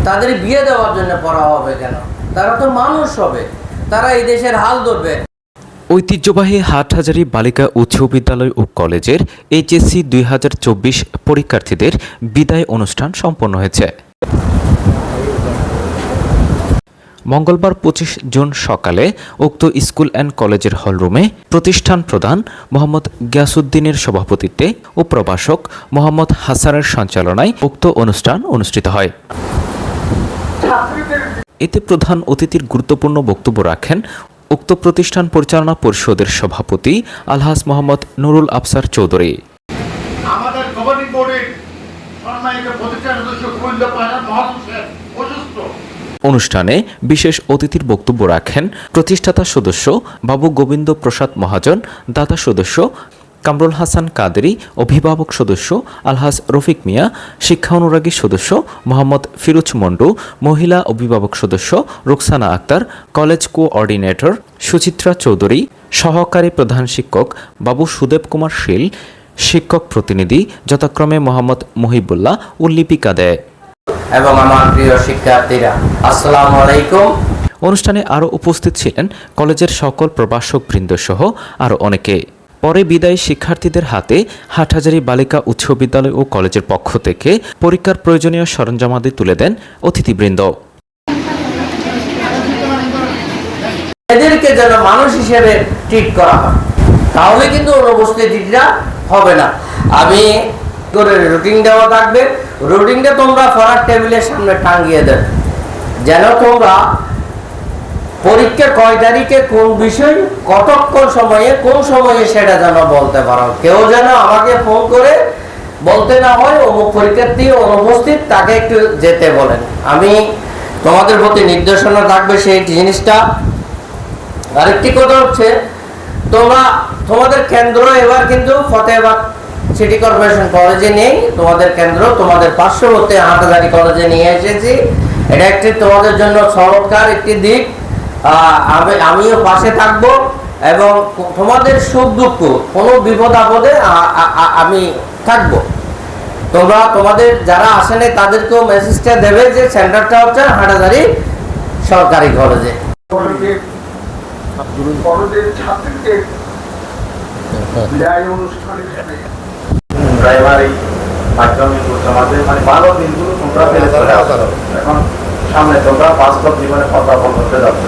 তাদের বিয়ে দেওয়ার জন্য পড়া হবে কেন? তারা তো মানুষ হবে, তারা এই দেশের হাল ধরবে। ঐতিহ্যবাহী হাটহাজারী বালিকা উচ্চ বিদ্যালয় ও কলেজের এইচএসসি 2024 পরীক্ষার্থীদের বিদায় অনুষ্ঠান সম্পন্ন হয়েছে। মঙ্গলবার 25 জুন সকালে উক্ত স্কুল অ্যান্ড কলেজের হলরুমে প্রতিষ্ঠান প্রধান মোহাম্মদ গিয়াসউদ্দিনের সভাপতিত্বে ও প্রভাষক মোহাম্মদ হাসানের সঞ্চালনায় উক্ত অনুষ্ঠান অনুষ্ঠিত হয়। এতে প্রধান অতিথির গুরুত্বপূর্ণ বক্তব্য রাখেন উক্ত প্রতিষ্ঠান পরিচালনা পরিষদের সভাপতি আলহাজ মোহাম্মদ নুরুল আফসার চৌধুরী। আমাদের গভর্নিং বোর্ডের সম্মানিত প্রতিষ্ঠান সদস্য কুইন্দ পাশা মহাশয় অসুস্থ। অনুষ্ঠানে বিশেষ অতিথির বক্তব্য রাখেন প্রতিষ্ঠাতা সদস্য বাবু গোবিন্দ প্রসাদ মহাজন, দাতা সদস্য কামরুল হাসান কাদেরী, অভিভাবক সদস্য আলহাজ রফিক মিয়া, শিক্ষা অনুরাগী সদস্য মোহাম্মদ ফিরোজ মন্ডু, মহিলা অভিভাবক সদস্য রুকসানা আক্তার, কলেজ কোঅর্ডিনেটর সুচিত্রা চৌধুরী, সহকারী প্রধান শিক্ষক বাবু সুদেব কুমার শীল, শিক্ষক প্রতিনিধি যথাক্রমে মোহাম্মদ মহিবুল্লাহ ও লিপিকা দেয়। এবং আমার প্রিয় শিক্ষার্থীরা, আসসালামু আলাইকুম। অনুষ্ঠানে আরও উপস্থিত ছিলেন কলেজের সকল প্রভাষক বৃন্দ সহ আরও অনেকে। পরে বিদায়ী শিক্ষার্থীদের হাতে হাটহাজারী বালিকা উচ্চ বিদ্যালয় ও কলেজের পক্ষ থেকে পরীক্ষার প্রয়োজনীয় সরঞ্জামাদি তুলে দেন অতিথিবৃন্দ। এদেরকে যেন মানুষ হিসেবে ট্রিট করা হয়, তাহলে কিন্তু অনুপস্থিতিটা হবে না। আমি করে রুটিন দেওয়া থাকবে, রুটিনটা তোমরা পড়ার টেবিলের সামনে টাঙিয়ে দেবে, যেন তোমরা পরীক্ষা কয় তারিখে কোন বিষয় কতক্ষণ সময়ে কোন সময়ে সেটা যেন বলতে পারো। কেউ যেন আমাকে ফোন করে বলতে না হয় অমুক পরীক্ষার্থী অনুপস্থিত, তাকে একটু যেতে বলেন। আমি তোমাদের প্রতি নির্দেশনা থাকবে সেই জিনিসটা। আরেকটি কথা হচ্ছে, তোমাদের কেন্দ্র এবার কিন্তু ফতেহাবাদ সিটি কর্পোরেশন কলেজে নেই, তোমাদের কেন্দ্র তোমাদের পার্শ্ববর্তী হাটহাজারী কলেজে নিয়ে এসেছি। এটা একটি তোমাদের জন্য চমৎকার একটি দিক। আমিও পাশে থাকব এবং তোমাদের সুখ দুঃখ কোনো বিপদ আপদে আমি থাকব। তোমরা তোমাদের যারা আসেনি তাদেরকেও মেসেজটা দেবে যে সেন্টারটা হচ্ছে হাটহাজারী সরকারি কলেজে। প্রাইমারি মাধ্যমিক উচ্চ মাধ্যমিক মানে ভালো দিনগুলো তোমরা ফেলে চলে আসো। এখন সামনে তোমরা বাস্তব জীবনে পদার্পণ করতে যাচ্ছ।